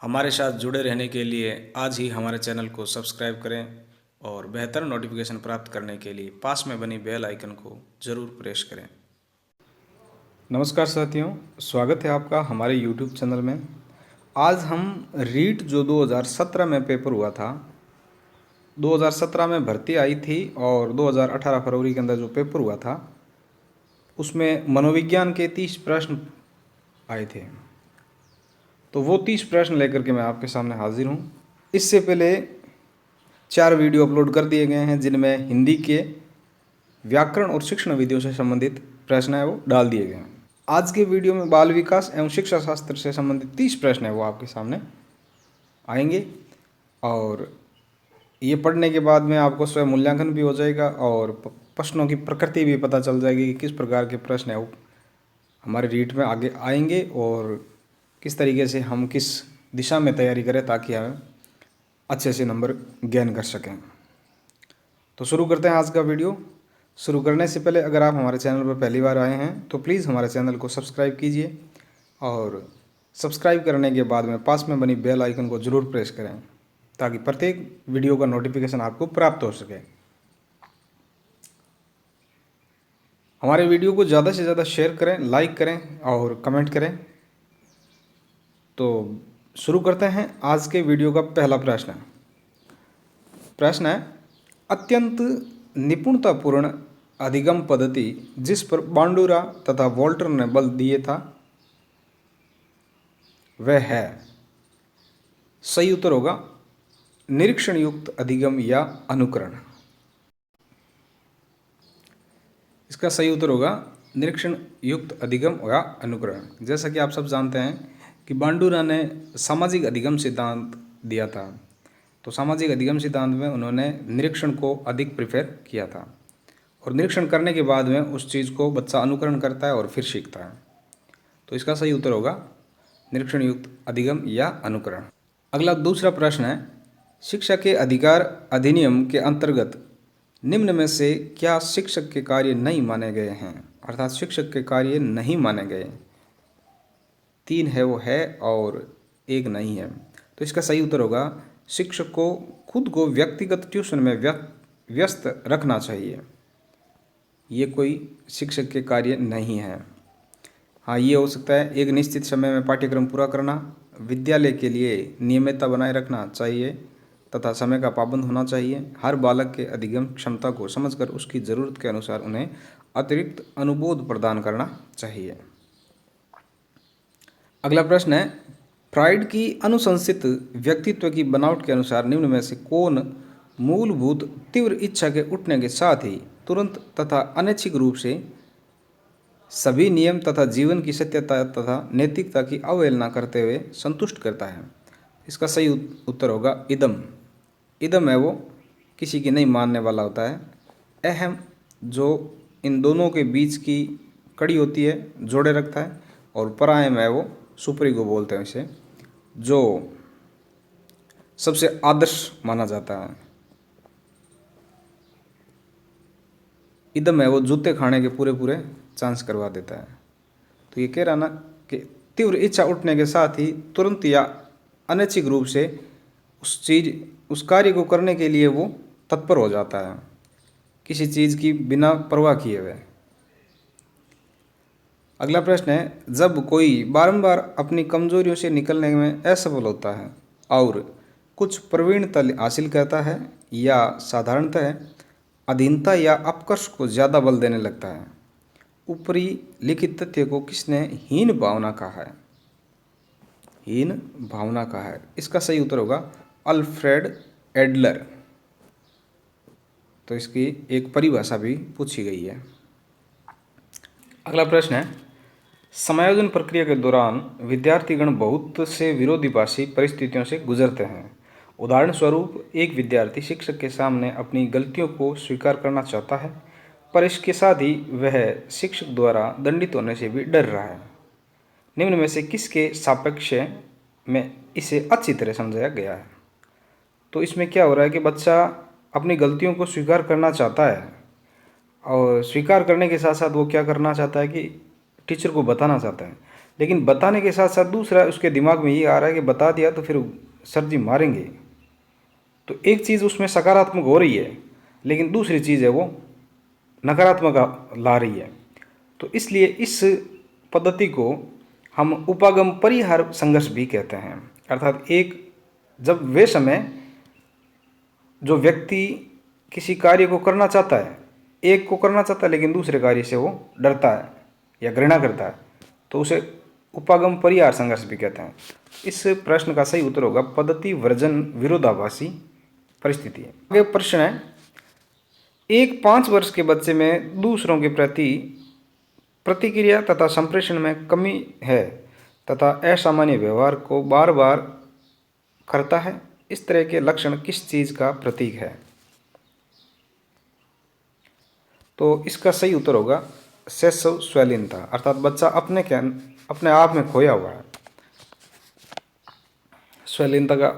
हमारे साथ जुड़े रहने के लिए आज ही हमारे चैनल को सब्सक्राइब करें और बेहतर नोटिफिकेशन प्राप्त करने के लिए पास में बनी बेल आइकन को ज़रूर प्रेस करें। नमस्कार साथियों, स्वागत है आपका हमारे YouTube चैनल में। आज हम रीट जो 2017 में पेपर हुआ था, 2017 में भर्ती आई थी और 2018 फरवरी के अंदर जो पेपर हुआ था उसमें मनोविज्ञान के 30 प्रश्न आए थे। तो वो 30 प्रश्न लेकर के मैं आपके सामने हाजिर हूँ। इससे पहले 4 वीडियो अपलोड कर दिए गए हैं जिनमें हिंदी के व्याकरण और शिक्षण विधियों से संबंधित प्रश्न है वो डाल दिए गए हैं। आज के वीडियो में बाल विकास एवं शिक्षा शास्त्र से संबंधित 30 प्रश्न है वो आपके सामने आएंगे और ये पढ़ने के बाद में आपको स्वयं मूल्यांकन भी हो जाएगा और प्रश्नों की प्रकृति भी पता चल जाएगी कि किस प्रकार के प्रश्न है वो हमारे रीट में आगे आएंगे और किस तरीके से हम किस दिशा में तैयारी करें ताकि हम अच्छे से नंबर गेन कर सकें। तो शुरू करते हैं आज का वीडियो। शुरू करने से पहले अगर आप हमारे चैनल पर पहली बार आए हैं तो प्लीज़ हमारे चैनल को सब्सक्राइब कीजिए और सब्सक्राइब करने के बाद में पास में बनी बेल आइकन को ज़रूर प्रेस करें ताकि प्रत्येक वीडियो का नोटिफिकेशन आपको प्राप्त हो सके। हमारे वीडियो को ज़्यादा से ज़्यादा शेयर करें, लाइक करें और कमेंट करें। तो शुरू करते हैं आज के वीडियो का पहला प्रश्न। प्रश्न है, अत्यंत निपुणतापूर्ण अधिगम पद्धति जिस पर बांडुरा तथा वोल्टर ने बल दिए था वह है। सही उत्तर होगा निरीक्षण युक्त अधिगम या अनुकरण। इसका सही उत्तर होगा निरीक्षण युक्त अधिगम या अनुकरण। जैसा कि आप सब जानते हैं कि बांडुरा ने सामाजिक अधिगम सिद्धांत दिया था, तो सामाजिक अधिगम सिद्धांत में उन्होंने निरीक्षण को अधिक प्रेफर किया था और निरीक्षण करने के बाद में उस चीज़ को बच्चा अनुकरण करता है और फिर सीखता है। तो इसका सही उत्तर होगा निरीक्षण युक्त अधिगम या अनुकरण। अगला दूसरा प्रश्न है, शिक्षा के अधिकार अधिनियम के अंतर्गत निम्न में से क्या शिक्षक के कार्य नहीं माने गए हैं, अर्थात शिक्षक के कार्य नहीं माने गए। 3 है वो है और 1 नहीं है। तो इसका सही उत्तर होगा शिक्षक को खुद को व्यक्तिगत ट्यूशन में व्यस्त रखना चाहिए। ये कोई शिक्षक के कार्य नहीं है। हाँ, ये हो सकता है एक निश्चित समय में पाठ्यक्रम पूरा करना, विद्यालय के लिए नियमितता बनाए रखना चाहिए तथा समय का पाबंद होना चाहिए। हर बालक के अधिगम क्षमता को समझकर उसकी ज़रूरत के अनुसार उन्हें अतिरिक्त अनुबोध प्रदान करना चाहिए। अगला प्रश्न है, फ्राइड की अनुशंसित व्यक्तित्व की बनावट के अनुसार निम्न में से कौन मूलभूत तीव्र इच्छा के उठने के साथ ही तुरंत तथा अनैच्छिक रूप से सभी नियम तथा जीवन की सत्यता तथा नैतिकता की अवहेलना करते हुए संतुष्ट करता है। इसका सही उत्तर होगा इदम। इदम है वो किसी की नहीं मानने वाला होता है। अहम जो इन दोनों के बीच की कड़ी होती है, जोड़े रखता है, और परायम है वो सुपरी को बोलते हैं इसे, जो सबसे आदर्श माना जाता है। इदम है वो जूते खाने के पूरे पूरे चांस करवा देता है। तो ये कह रहा ना कि तीव्र इच्छा उठने के साथ ही तुरंत या अनैच्छिक रूप से उस कार्य को करने के लिए वो तत्पर हो जाता है, किसी चीज़ की बिना परवाह किए हुए। अगला प्रश्न है, जब कोई बारंबार अपनी कमजोरियों से निकलने में असफल होता है और कुछ प्रवीणता हासिल करता है या साधारणतः अधीनता या अपकर्ष को ज़्यादा बल देने लगता है, ऊपरी लिखित तथ्य को किसने हीन भावना कहा है। हीन भावना कहा है। इसका सही उत्तर होगा अल्फ्रेड एडलर। तो इसकी एक परिभाषा भी पूछी गई है। अगला प्रश्न है, समायोजन प्रक्रिया के दौरान विद्यार्थीगण बहुत से विरोधाभासी परिस्थितियों से गुजरते हैं। उदाहरण स्वरूप, एक विद्यार्थी शिक्षक के सामने अपनी गलतियों को स्वीकार करना चाहता है, पर इसके साथ ही वह शिक्षक द्वारा दंडित होने से भी डर रहा है। निम्न में से किसके सापेक्ष में इसे अच्छी तरह समझाया गया है। तो इसमें क्या हो रहा है कि बच्चा अपनी गलतियों को स्वीकार करना चाहता है और स्वीकार करने के साथ साथ वो क्या करना चाहता है कि टीचर को बताना चाहता है, लेकिन बताने के साथ साथ दूसरा उसके दिमाग में ये आ रहा है कि बता दिया तो फिर सर जी मारेंगे। तो एक चीज़ उसमें सकारात्मक हो रही है, लेकिन दूसरी चीज़ है वो नकारात्मक ला रही है। तो इसलिए इस पद्धति को हम उपागम परिहार संघर्ष भी कहते हैं। अर्थात एक जब वे समय जो व्यक्ति किसी कार्य को करना चाहता है, एक को करना चाहता है लेकिन दूसरे कार्य से वो डरता है या घृणा करता है, तो उसे उपागम परिहार संघर्ष भी कहते हैं। इस प्रश्न का सही उत्तर होगा पद्धति वर्जन विरोधाभासी परिस्थिति। आगे प्रश्न है, एक 5 वर्ष के बच्चे में दूसरों के प्रति प्रतिक्रिया तथा संप्रेषण में कमी है तथा असामान्य व्यवहार को बार बार करता है। इस तरह के लक्षण किस चीज का प्रतीक है? तो इसका सही उत्तर होगा शैशव स्वलीनता, अर्थात बच्चा अपने आप में खोया हुआ है। स्वलीनता का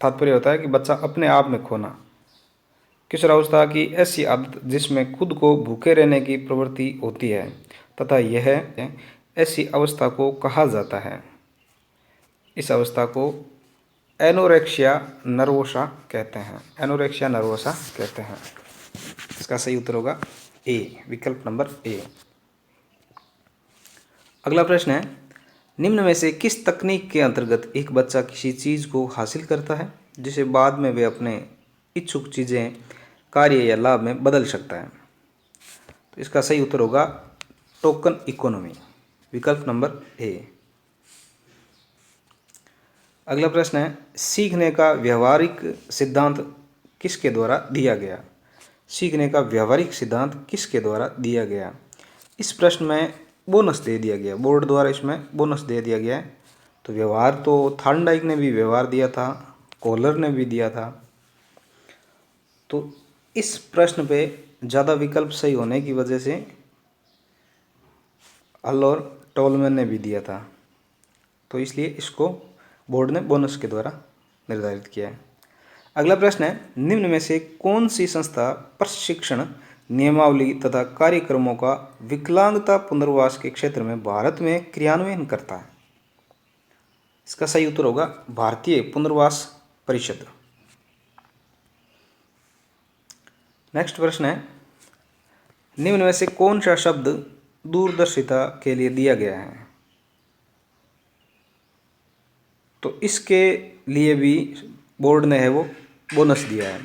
तात्पर्य होता है कि बच्चा अपने आप में खोना। किशोरावस्था की ऐसी आदत जिसमें खुद को भूखे रहने की प्रवृत्ति होती है तथा यह ऐसी अवस्था को कहा जाता है। इस अवस्था को एनोरेक्सिया नर्वोसा कहते हैं। एनोरेक्सिया नर्वोसा कहते हैं। इसका सही उत्तर होगा ए, विकल्प नंबर ए। अगला प्रश्न है, निम्न में से किस तकनीक के अंतर्गत एक बच्चा किसी चीज़ को हासिल करता है जिसे बाद में वे अपने इच्छुक चीज़ें, कार्य या लाभ में बदल सकता है? तो इसका सही उत्तर होगा टोकन इकोनॉमी, विकल्प नंबर ए। अगला प्रश्न है, सीखने का व्यवहारिक सिद्धांत किसके द्वारा दिया गया? सीखने का व्यवहारिक सिद्धांत किसके द्वारा दिया गया? इस प्रश्न में बोनस दे दिया गया, बोर्ड द्वारा इसमें बोनस दे दिया गया है। तो व्यवहार तो थार्नडाइक ने भी व्यवहार दिया था, कोहलर ने भी दिया था। तो इस प्रश्न पे ज़्यादा विकल्प सही होने की वजह से हल और टोलमैन ने भी दिया था, तो इसलिए इसको बोर्ड ने बोनस के द्वारा निर्धारित किया है। अगला प्रश्न है, निम्न में से कौन सी संस्था प्रशिक्षण, नियमावली तथा कार्यक्रमों का विकलांगता पुनर्वास के क्षेत्र में भारत में क्रियान्वयन करता है? इसका सही उत्तर होगा भारतीय पुनर्वास परिषद। नेक्स्ट प्रश्न है, निम्न में से कौन सा शब्द दूरदर्शिता के लिए दिया गया है? तो इसके लिए भी बोर्ड ने है वो बोनस दिया है।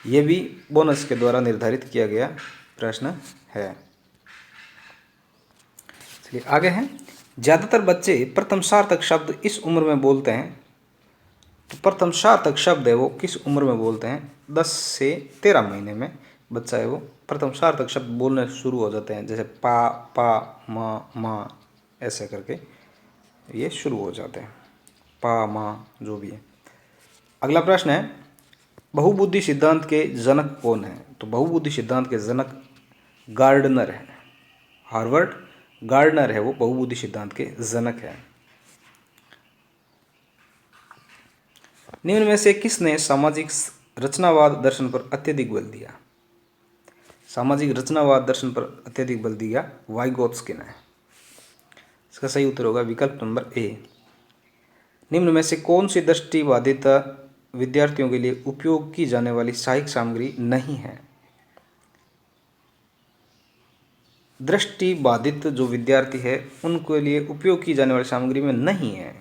ये भी बोनस के द्वारा निर्धारित किया गया प्रश्न है। चलिए आगे हैं, ज़्यादातर बच्चे प्रथम सार्थक शब्द इस उम्र में बोलते हैं। तो प्रथम सार्थक शब्द है वो किस उम्र में बोलते हैं? 10 से 13 महीने में बच्चा है वो प्रथम सार्थक शब्द बोलने शुरू हो जाते हैं, जैसे पा, पा, माँ ऐसे करके ये शुरू हो जाते हैं, पा, माँ जो भी है। अगला प्रश्न है, बहुबुद्धि सिद्धांत के जनक कौन है? तो बहुबुद्धि सिद्धांत के जनक गार्डनर है, हार्वर्ड गार्डनर है वो बहुबुद्धि सिद्धांत के जनक है। निम्न में से किसने सामाजिक रचनावाद दर्शन पर अत्यधिक बल दिया? सामाजिक रचनावाद दर्शन पर अत्यधिक बल दिया वाइगोत्स्की ने। इसका सही उत्तर होगा विकल्प नंबर ए। निम्न में से कौन सी दृष्टिबाधित विद्यार्थियों के लिए उपयोग की जाने वाली सहायक सामग्री नहीं है? दृष्टिबाधित जो विद्यार्थी है उनके लिए उपयोग की जाने वाली सामग्री में नहीं है,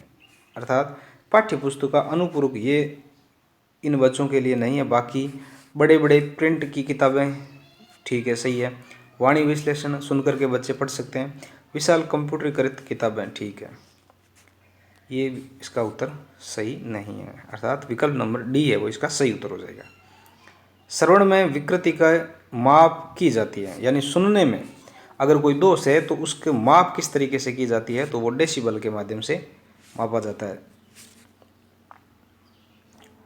अर्थात पाठ्य पुस्तक का अनुपूरक ये इन बच्चों के लिए नहीं है। बाकी बड़े बड़े प्रिंट की किताबें ठीक है, सही है। वाणी विश्लेषण सुनकर के बच्चे पढ़ सकते हैं। विशाल कंप्यूटरीकृत किताबें ठीक है, ये इसका उत्तर सही नहीं है, अर्थात विकल्प नंबर डी है वो इसका सही उत्तर हो जाएगा। श्रवण में विकृति का माप की जाती है, यानी सुनने में अगर कोई दोष है तो उसके माप किस तरीके से की जाती है? तो वो डेसिबल के माध्यम से मापा जाता है।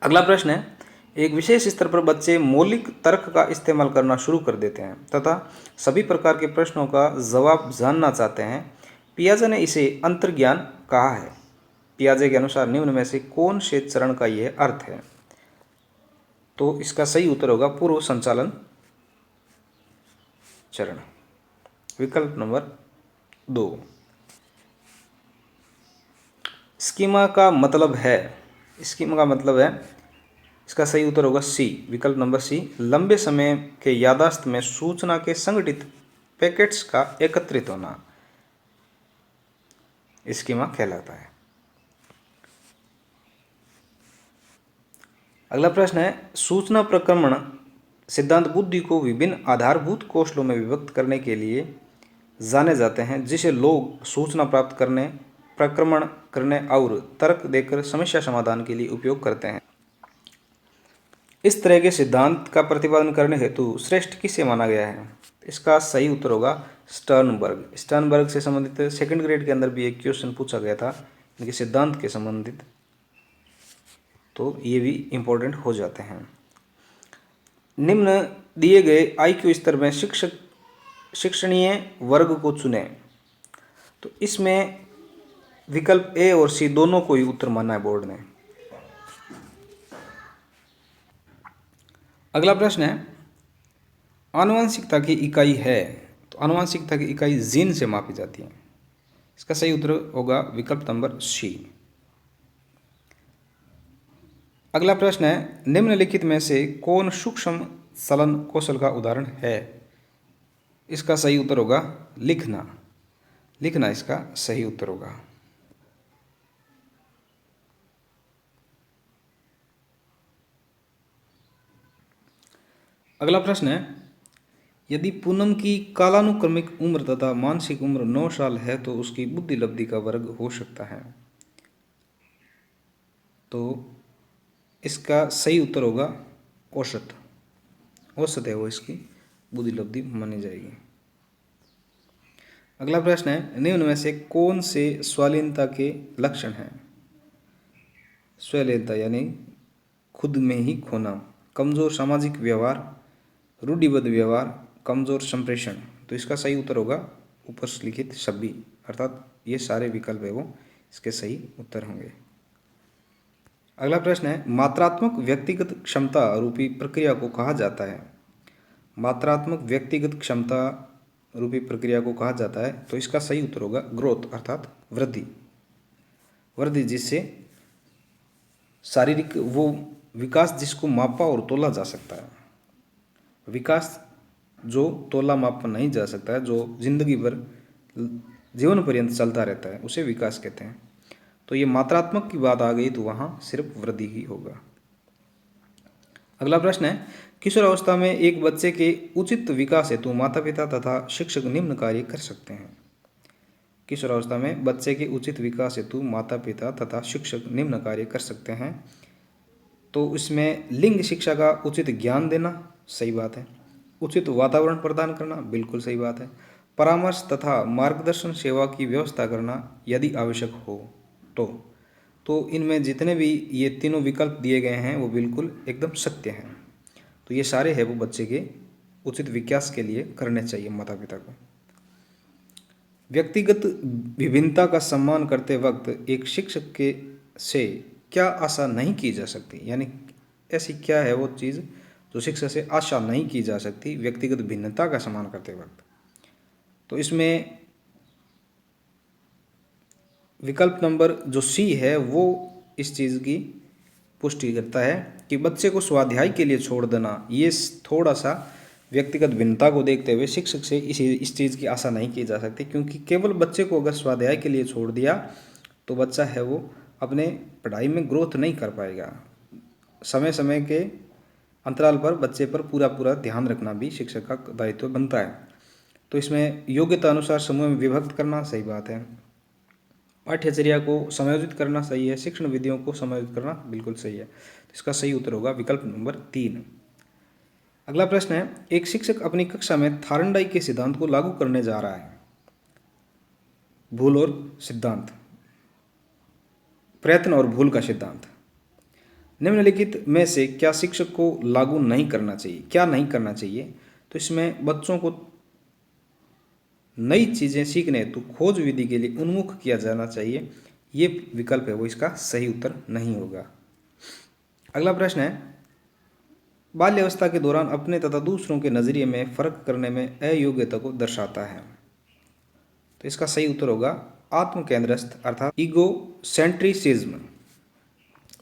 अगला प्रश्न है, एक विशेष स्तर पर बच्चे मौलिक तर्क का इस्तेमाल करना शुरू कर देते हैं तथा सभी प्रकार के प्रश्नों का जवाब जानना चाहते हैं। पियाजे ने इसे अंतर्ज्ञान कहा है। पियाजे के अनुसार निम्न में से कौन से चरण का यह अर्थ है? तो इसका सही उत्तर होगा पूर्व संचालन चरण, विकल्प नंबर 2। स्कीमा का मतलब है, स्कीमा का मतलब है, इसका सही उत्तर होगा सी, विकल्प नंबर सी, लंबे समय के याददाश्त में सूचना के संगठित पैकेट्स का एकत्रित होना स्कीमा कहलाता है। अगला प्रश्न है, सूचना प्रक्रमण सिद्धांत बुद्धि को विभिन्न आधारभूत कौशलों में विभक्त करने के लिए जाने जाते हैं, जिसे लोग सूचना प्राप्त करने, प्रक्रमण करने और तर्क देकर समस्या समाधान के लिए उपयोग करते हैं। इस तरह के सिद्धांत का प्रतिपादन करने हेतु श्रेष्ठ किसे माना गया है? इसका सही उत्तर होगा स्टर्नबर्ग। स्टर्नबर्ग से संबंधित सेकंड ग्रेड के अंदर भी एक क्वेश्चन पूछा गया था इनके सिद्धांत के संबंधित, तो ये भी इम्पोर्टेंट हो जाते हैं। निम्न दिए गए IQ स्तर में शिक्षणीय वर्ग को चुने। तो इसमें विकल्प ए और सी दोनों को ही उत्तर माना है बोर्ड ने। अगला प्रश्न है, आनुवंशिकता की इकाई है, तो आनुवंशिकता की इकाई जीन से मापी जाती है। इसका सही उत्तर होगा विकल्प नंबर सी। अगला प्रश्न है, निम्नलिखित में से कौन सूक्ष्म चलन कौशल का उदाहरण है? इसका सही उत्तर होगा लिखना। लिखना इसका सही उत्तर होगा। अगला प्रश्न है, यदि पूनम की कालानुक्रमिक उम्र तथा मानसिक उम्र 9 साल है तो उसकी बुद्धि लब्धि का वर्ग हो सकता है। तो इसका सही उत्तर होगा औसत। औसत है वो इसकी बुद्धि लब्धि मानी जाएगी। अगला प्रश्न है, निम्न में से कौन से स्वालीनता के लक्षण हैं? स्वालीनता यानी खुद में ही खोना, कमजोर सामाजिक व्यवहार, रूढ़िबद्ध व्यवहार, कमजोर संप्रेषण। तो इसका सही उत्तर होगा उपसलिखित सभी, अर्थात ये सारे विकल्प है वो इसके सही उत्तर होंगे। अगला प्रश्न है, मात्रात्मक व्यक्तिगत क्षमता रूपी प्रक्रिया को कहा जाता है? मात्रात्मक व्यक्तिगत क्षमता रूपी प्रक्रिया को कहा जाता है, तो इसका सही उत्तर होगा ग्रोथ, अर्थात वृद्धि। वृद्धि जिससे शारीरिक वो विकास जिसको मापा और तोला जा सकता है। विकास जो तोला मापा नहीं जा सकता है, जो जिंदगी भर जीवन पर्यंत चलता रहता है, उसे विकास कहते हैं। तो ये मात्रात्मक की बात आ गई तो वहाँ सिर्फ वृद्धि ही होगा। अगला प्रश्न है, किशोरावस्था में एक बच्चे के उचित विकास हेतु माता पिता तथा शिक्षक निम्न कार्य कर सकते हैं। किशोरावस्था में बच्चे के उचित विकास हेतु माता पिता तथा शिक्षक निम्न कार्य कर सकते हैं। तो इसमें लिंग शिक्षा का उचित ज्ञान देना, सही बात है। उचित वातावरण प्रदान करना, बिल्कुल सही बात है। परामर्श तथा मार्गदर्शन सेवा की व्यवस्था करना यदि आवश्यक हो तो इनमें जितने भी ये तीनों विकल्प दिए गए हैं वो बिल्कुल एकदम सत्य हैं। तो ये सारे हैं वो बच्चे के उचित विकास के लिए करने चाहिए माता पिता को। व्यक्तिगत विभिन्नता का सम्मान करते वक्त एक शिक्षक के से क्या आशा नहीं की जा सकती? यानी ऐसी क्या है वो चीज़ जो शिक्षक से आशा नहीं की जा सकती व्यक्तिगत भिन्नता का सम्मान करते वक्त? तो इसमें विकल्प नंबर जो सी है वो इस चीज़ की पुष्टि करता है कि बच्चे को स्वाध्याय के लिए छोड़ देना, ये थोड़ा सा व्यक्तिगत भिन्नता को देखते हुए शिक्षक से इस चीज़ की आशा नहीं की जा सकती, क्योंकि केवल बच्चे को अगर स्वाध्याय के लिए छोड़ दिया तो बच्चा है वो अपने पढ़ाई में ग्रोथ नहीं कर पाएगा। समय समय के अंतराल पर बच्चे पर पूरा ध्यान रखना भी शिक्षक का दायित्व बनता है। तो इसमें योग्यता अनुसार समूह में विभक्त करना, सही बात है। पाठ्यचर्या को समायोजित करना, सही है। शिक्षण विधियों को समायोजित करना, बिल्कुल सही है। तो इसका सही उत्तर होगा विकल्प नंबर 3। अगला प्रश्न है, एक शिक्षक अपनी कक्षा में थार्नडाइक के सिद्धांत को लागू करने जा रहा है। भूल और सिद्धांत, प्रयत्न और भूल का सिद्धांत। निम्नलिखित में से क्या शिक्षक को लागू नहीं करना चाहिए? क्या नहीं करना चाहिए? तो इसमें बच्चों को नई चीज़ें सीखने हेतु खोज विधि के लिए उन्मुख किया जाना चाहिए। ये विकल्प है वो इसका सही उत्तर नहीं होगा। अगला प्रश्न है, बाल्यावस्था के दौरान अपने तथा दूसरों के नज़रिए में फर्क करने में अयोग्यता को दर्शाता है। तो इसका सही उत्तर होगा आत्मकेंद्रस्थ अर्थात ईगोसेंट्रिसिज्म।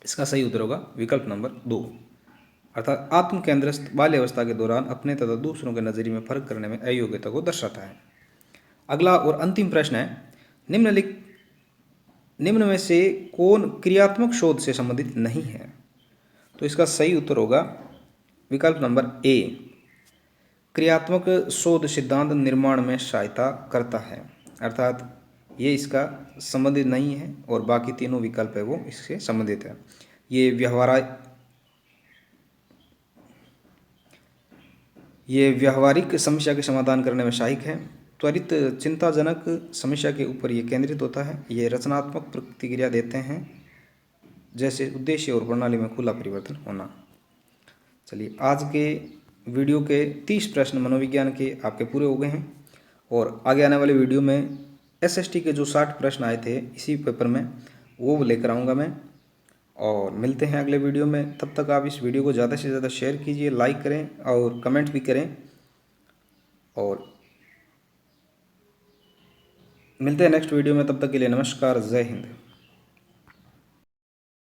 इसका सही उत्तर होगा विकल्प नंबर 2, अर्थात आत्मकेंद्रस्थ बाल्यावस्था के दौरान अपने तथा दूसरों के नजरिए में फर्क करने में अयोग्यता को दर्शाता है। अगला और अंतिम प्रश्न है, निम्न में से कौन क्रियात्मक शोध से संबंधित नहीं है? तो इसका सही उत्तर होगा विकल्प नंबर ए, क्रियात्मक शोध सिद्धांत निर्माण में सहायता करता है, अर्थात ये इसका संबंधित नहीं है और बाकी तीनों विकल्प है वो इससे संबंधित है। ये व्यवहारिक समस्या के समाधान करने में सहायक है, त्वरित चिंताजनक समस्या के ऊपर ये केंद्रित होता है, ये रचनात्मक प्रतिक्रिया देते हैं, जैसे उद्देश्य और प्रणाली में खुला परिवर्तन होना। चलिए, आज के वीडियो के 30 प्रश्न मनोविज्ञान के आपके पूरे हो गए हैं और आगे आने वाले वीडियो में एसएसटी के जो 60 प्रश्न आए थे इसी पेपर में वो लेकर आऊँगा मैं, और मिलते हैं अगले वीडियो में। तब तक आप इस वीडियो को ज़्यादा से ज़्यादा शेयर कीजिए, लाइक करें और कमेंट भी करें, और मिलते हैं नेक्स्ट वीडियो में। तब तक के लिए नमस्कार, जय हिंद।